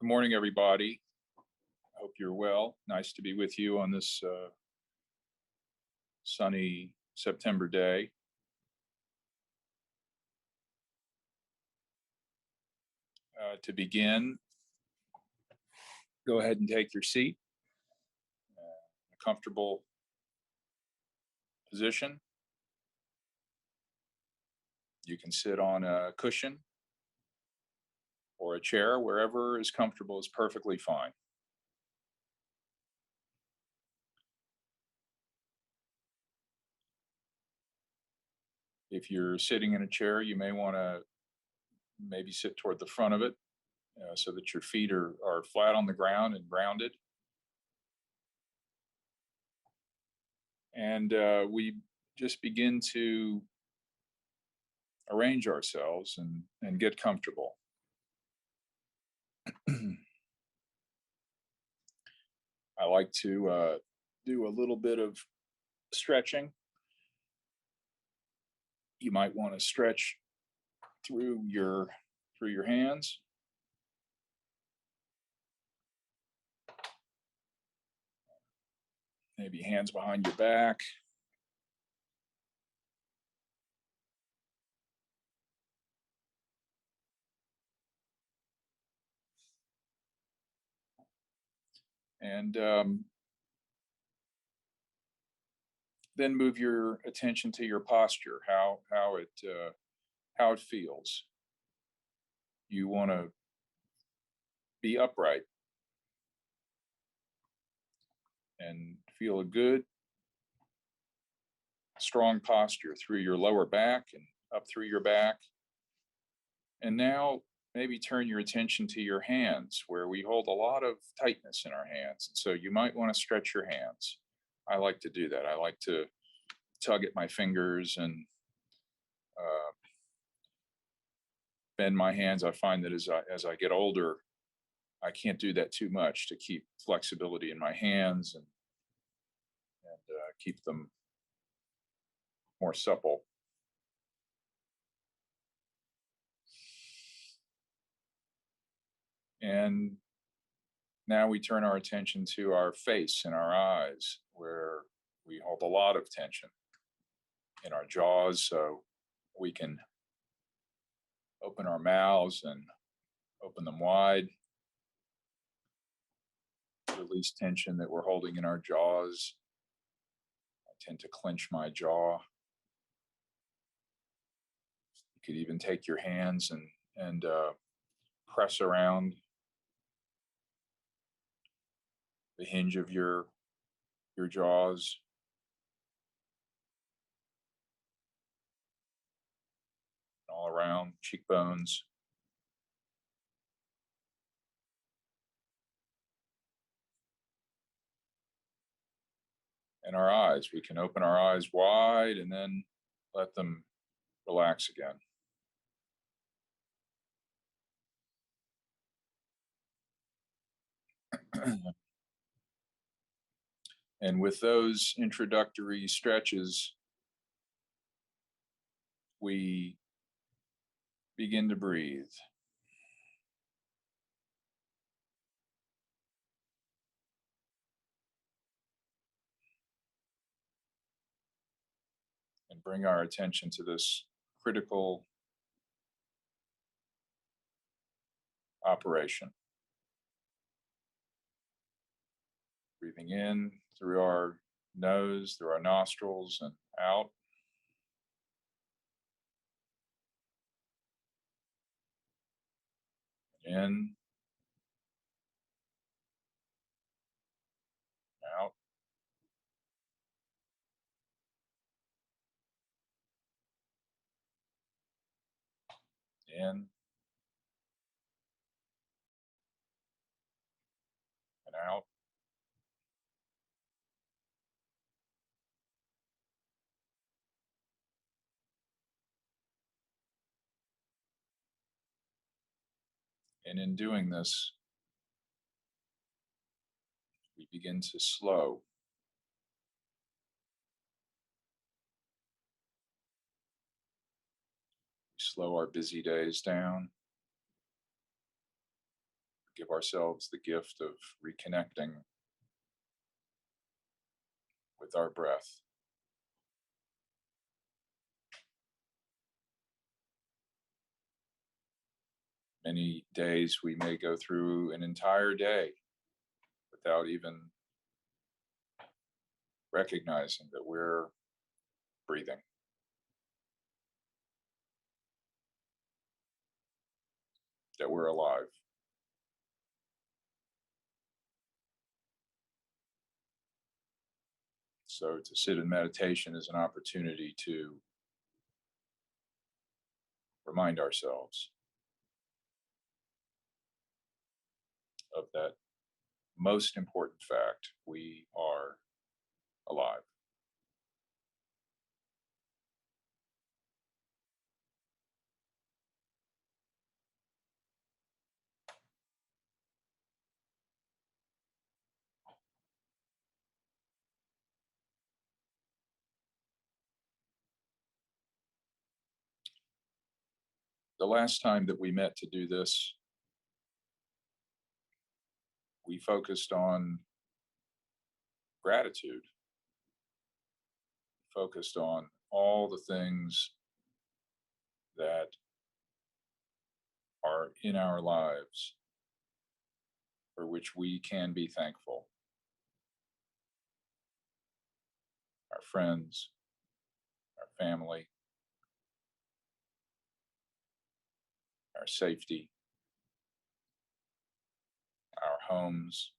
Good morning, everybody. I hope you're well. Nice to be with you on this sunny September day. To begin, go ahead and take your seat, a comfortable position. You can sit on a cushion or a chair, wherever is comfortable is perfectly fine. If you're sitting in a chair, you may want to maybe sit toward the front of it so that your feet are flat on the ground and grounded. And we just begin to arrange ourselves and get comfortable. I like to do a little bit of stretching. You might want to stretch through your hands. Maybe hands behind your back. And then move your attention to your posture, how it feels. You want to be upright and feel a good, strong posture through your lower back and up through your back. And now maybe turn your attention to your hands, where we hold a lot of tightness in our hands. And so you might want to stretch your hands. I like to do that. I like to tug at my fingers and bend my hands. I find that as I get older, I can't do that too much to keep flexibility in my hands and keep them more supple. And now we turn our attention to our face and our eyes, where we hold a lot of tension in our jaws, so we can open our mouths and open them wide, release tension that we're holding in our jaws. I tend to clench my jaw. You could even take your hands and press around the hinge of your jaws. All around cheekbones. And our eyes, we can open our eyes wide and then let them relax again. And with those introductory stretches, we begin to breathe. And bring our attention to this critical operation. Breathing in through our nose, through our nostrils, and out. In, out. In and out. And in doing this, we begin to slow. We slow our busy days down. give ourselves the gift of reconnecting with our breath. Many days we may go through an entire day without even recognizing that we're breathing, that we're alive. So to sit in meditation is an opportunity to remind ourselves of that most important fact: we are alive. The last time that we met to do this, we focused on gratitude, focused on all the things that are in our lives for which we can be thankful: our friends, our family, our safety, our homes,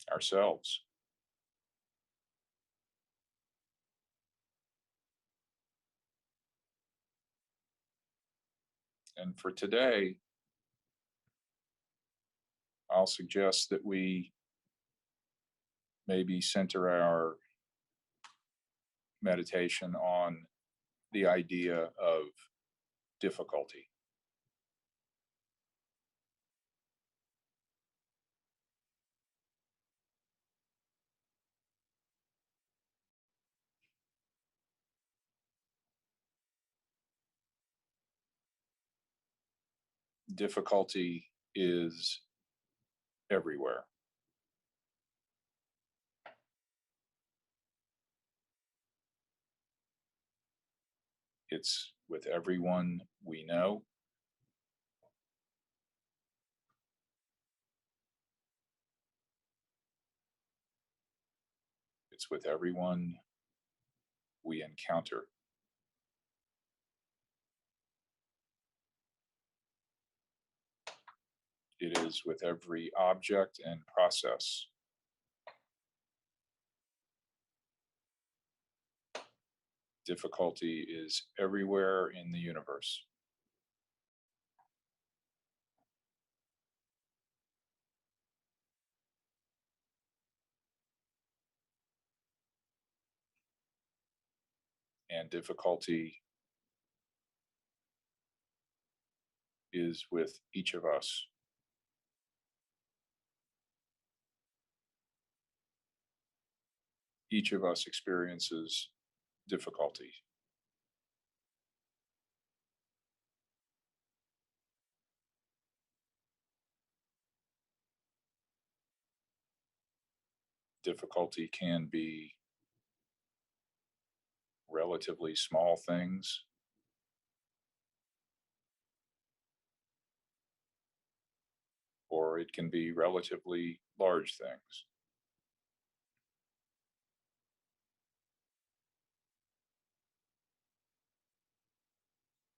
ourselves. And for today, I'll suggest that we maybe center our meditation on the idea of difficulty. Difficulty is everywhere. It's with everyone we know. It's with everyone we encounter. It is with every object and process. Difficulty is everywhere in the universe. And difficulty is with each of us. Each of us experiences difficulty. Difficulty can be relatively small things, or it can be relatively large things.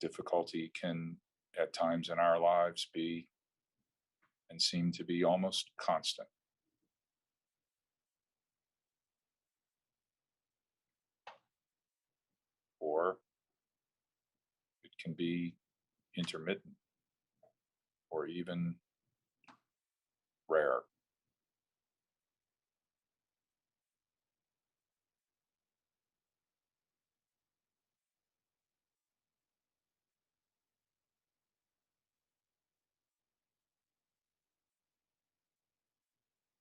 Difficulty can, at times in our lives, be and seem to be almost constant, or it can be intermittent or even rare.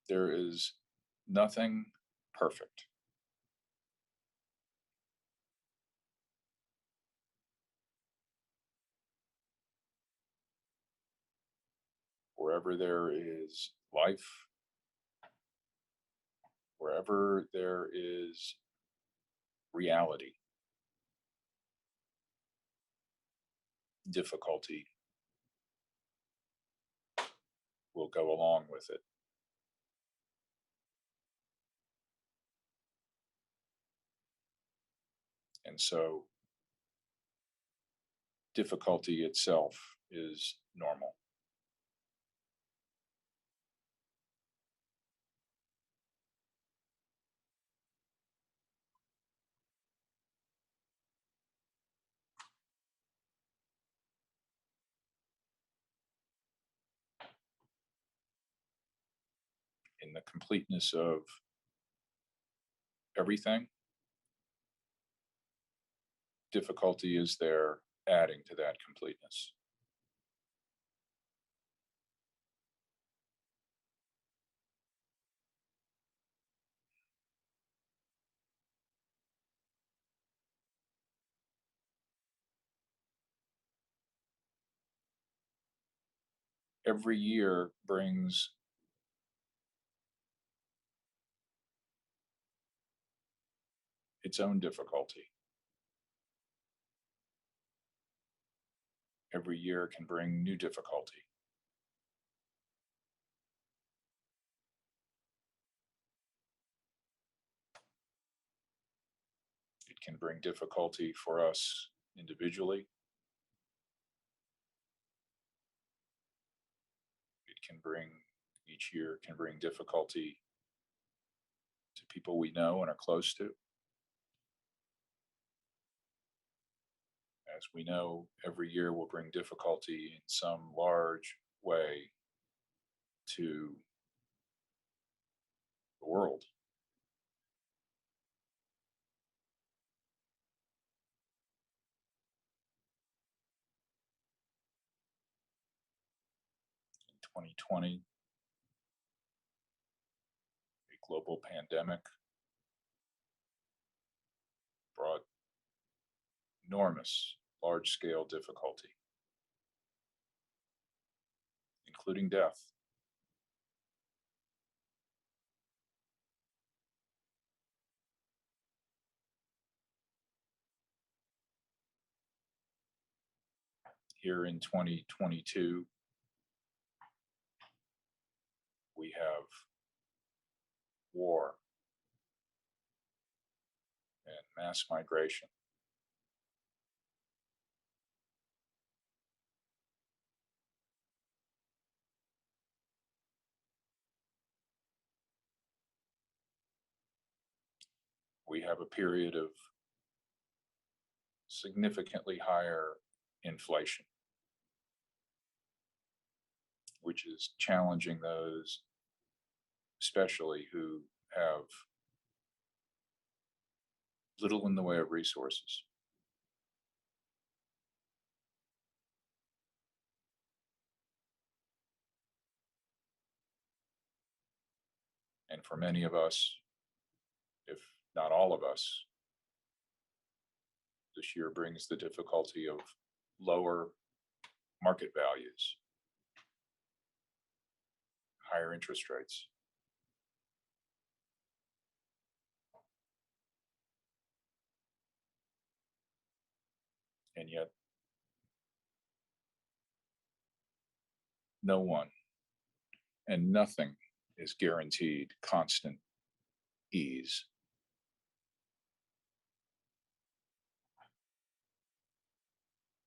There is nothing perfect. Wherever there is life, wherever there is reality, difficulty will go along with it. And so difficulty itself is normal. In the completeness of everything, difficulty is there adding to that completeness. Every year brings its own difficulty. Every year can bring new difficulty. It can bring difficulty for us individually. It can bring, each year can bring difficulty to people we know and are close to. As we know, every year will bring difficulty in some large way to the world. In 2020, a global pandemic brought enormous, large scale difficulty, including death. Here in 2022, we have war and mass migration. We have a period of significantly higher inflation, which is challenging those, especially who have little in the way of resources. And for many of us, if not all of us, this year brings the difficulty of lower market values, higher interest rates. And yet, no one and nothing is guaranteed constant ease.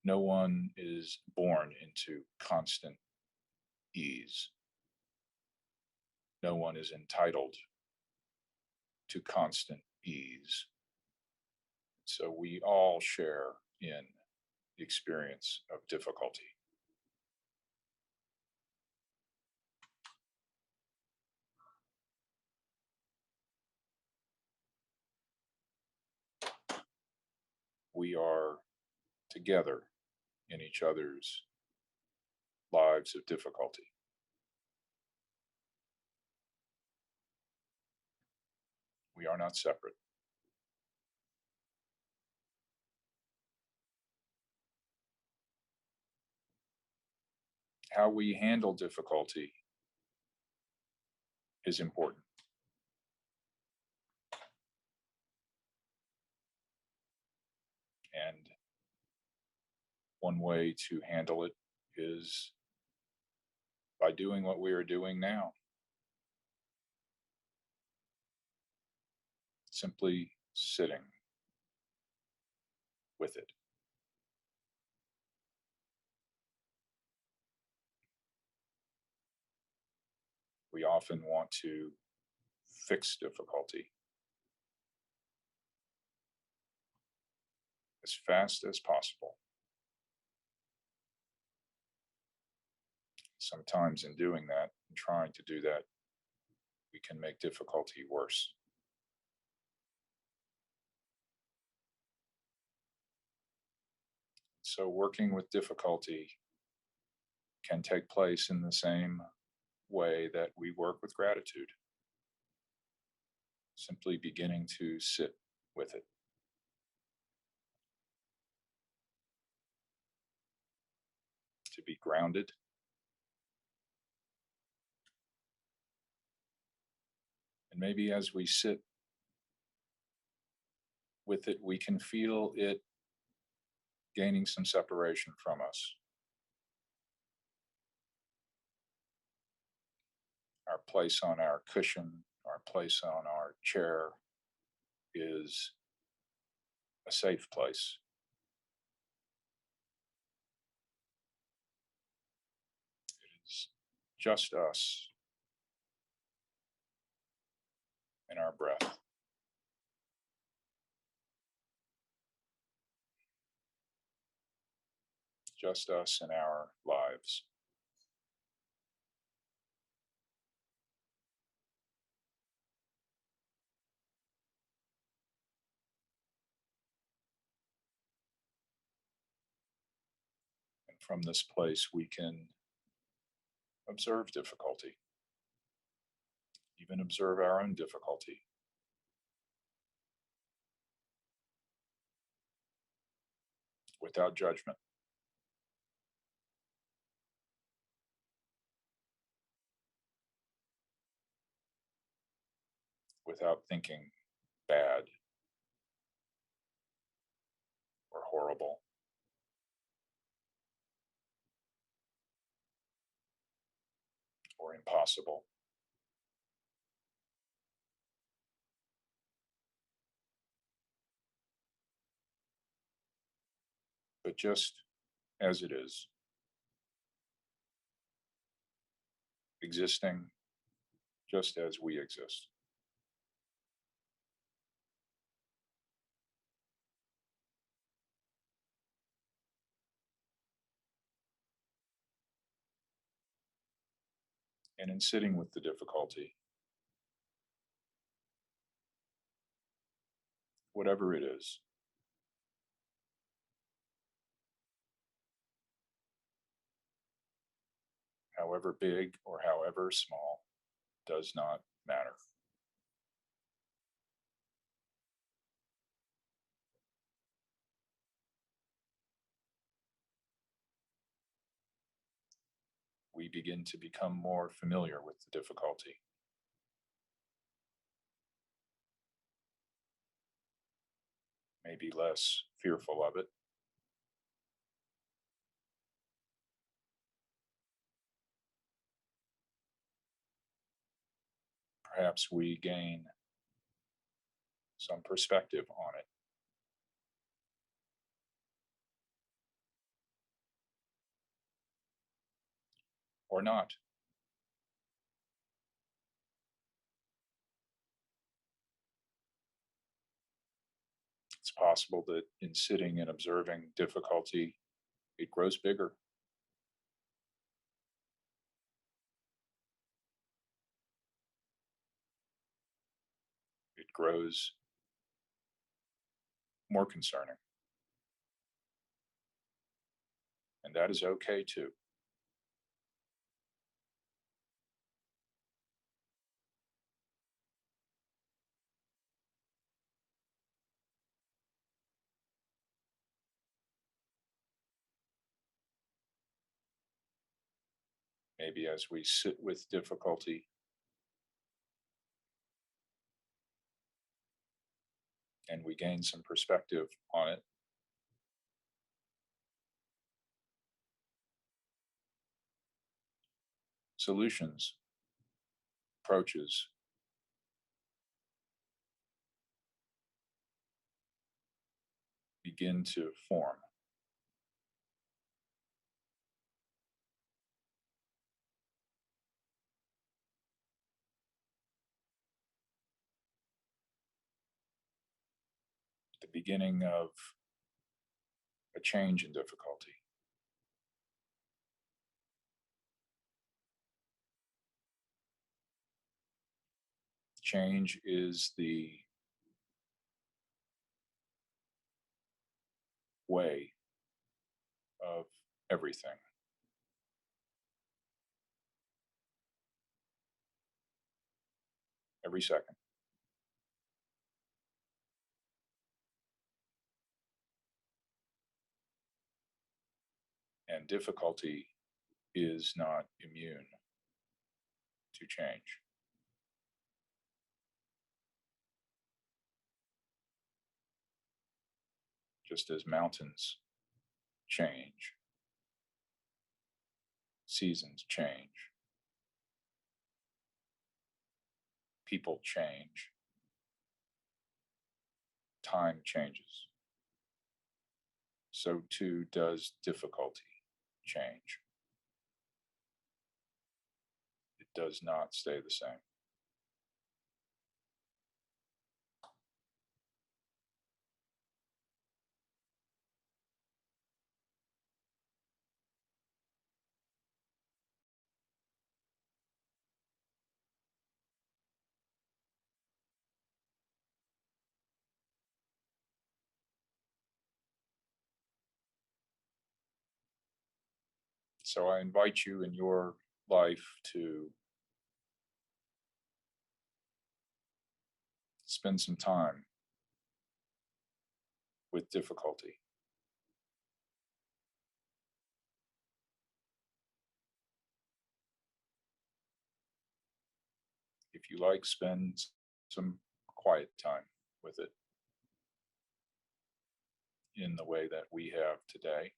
No one is born into constant ease. No one is entitled to constant ease. So we all share in the experience of difficulty. We are together in each other's lives of difficulty. We are not separate. how we handle difficulty is important. And one way to handle it is by doing what we are doing now, simply sitting with it. We often want to fix difficulty as fast as possible. Sometimes, in doing that, in trying to do that, we can make difficulty worse. So, working with difficulty can take place in the same way that we work with gratitude, simply beginning to sit with it, to be grounded. And maybe as we sit with it, we can feel it gaining some separation from us. Our place on our cushion, our place on our chair is a safe place. It's just us and our breath, just us and our lives. And from this place, we can observe difficulty, even observe our own difficulty, without judgment, without thinking bad or horrible or impossible, but just as it is, existing just as we exist. And in sitting with the difficulty, whatever it is, however big or however small, does not matter. We begin to become more familiar with the difficulty, maybe less fearful of it. Perhaps we gain some perspective on it or not. It's possible that in sitting and observing difficulty, it grows bigger. It grows more concerning. And that is okay too. Maybe as we sit with difficulty and we gain some perspective on it, solutions, approaches begin to form. The beginning of a change in difficulty. Change is the way of everything. Every second. And difficulty is not immune to change. Just as mountains change, seasons change, people change, time changes, so too does difficulty change. It does not stay the same. So I invite you in your life to spend some time with difficulty. If you like, spend some quiet time with it in the way that we have today.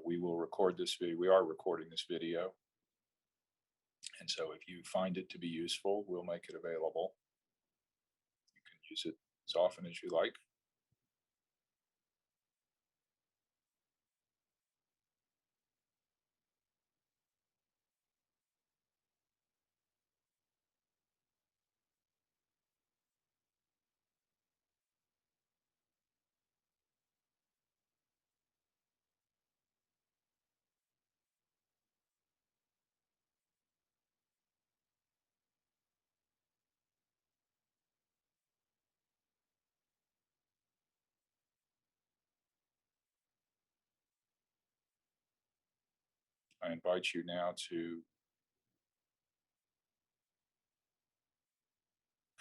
We will record this video. We are recording this video, and so if you find it to be useful, we'll make it available. You can use it as often as you like. I invite you now to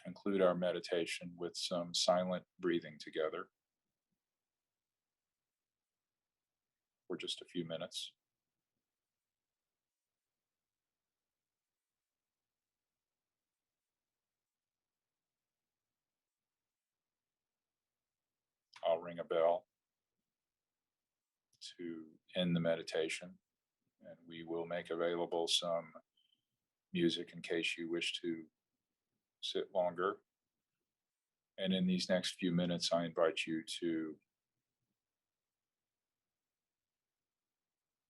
conclude our meditation with some silent breathing together for just a few minutes. I'll ring a bell to end the meditation, and we will make available some music in case you wish to sit longer. And in these next few minutes, I invite you to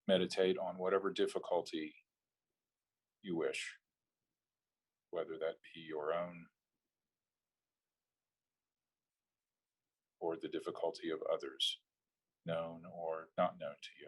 meditate on whatever difficulty you wish, whether that be your own or the difficulty of others, known or not known to you.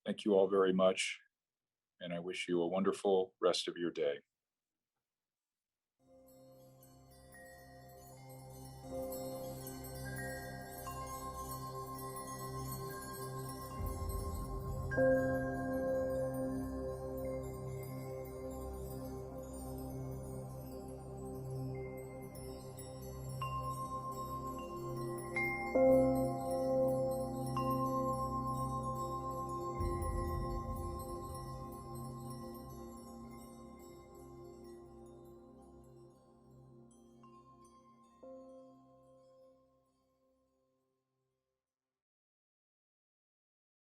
Thank you all very much, and I wish you a wonderful rest of your day.